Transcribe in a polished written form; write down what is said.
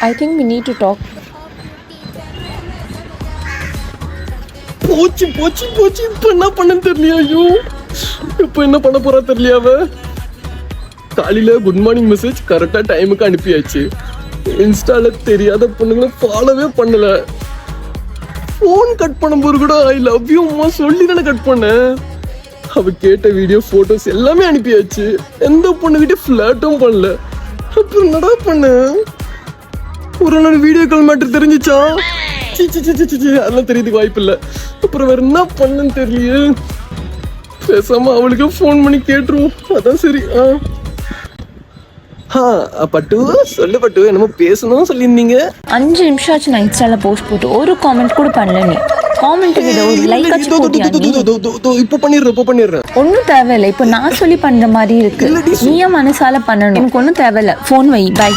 I think we need to talk. போச்சு போச்சு போச்சு. இப்போ என்ன பண்ண தெரியலையா? ஐயோ, இப்போ என்ன பண்ண போறா தெரியலையா? அவ காலையில குட் மார்னிங் மெசேஜ் கரெக்டா டைமுக்கு அனுப்பியாச்சு. இன்ஸ்டால தெரியாத பொண்ணுங்களை ஃபாலோவே பண்ணல. ஃபோன் கட் பண்ணும்போது கூட ஐ லவ் யூ அம்மா சொல்லி தானே கட் பண்ணேன். அவ கேட்ட வீடியோ போட்டோஸ் எல்லாமே அனுப்பியாச்சு. எந்த பொண்ணுகிட்ட ஃபிளர்ட்டும் பண்ணல. அப்புறம் என்னடா பண்ண? ஒரு நாள் வீடியோ கால் மேட்டர் தெரிஞ்சிச்சா? அதெல்லாம் தெரியறதுக்கு வாய்ப்பு இல்லை. அப்புறம் வேற என்ன பண்ணன்னு தெரியலையே. பேசாம அவளுக்கு ஃபோன் பண்ணி கேட்டுருவோம். அதான் சரி. பட்டு சொல்லு பட்டு, என்னமோ பேசணும் சொல்லியிருந்தீங்க. 5 நிமிஷம் ஆச்சு நான் இன்ஸ்டால போஸ்ட் போட்டு ஒரு காமெண்ட் கூட பண்ணல. நீ காமெண்ட் விட ஒரு லைக் ஆச்சு போட்டியா? இப்போ பண்ணிடுறேன். ஒன்றும் தேவையில்லை. இப்போ நான் சொல்லி பண்ற மாதிரி இருக்கு. நீயே மனசால பண்ணணும். எனக்கு ஒன்றும் தேவையில்லை. ஃபோன் வை. பை.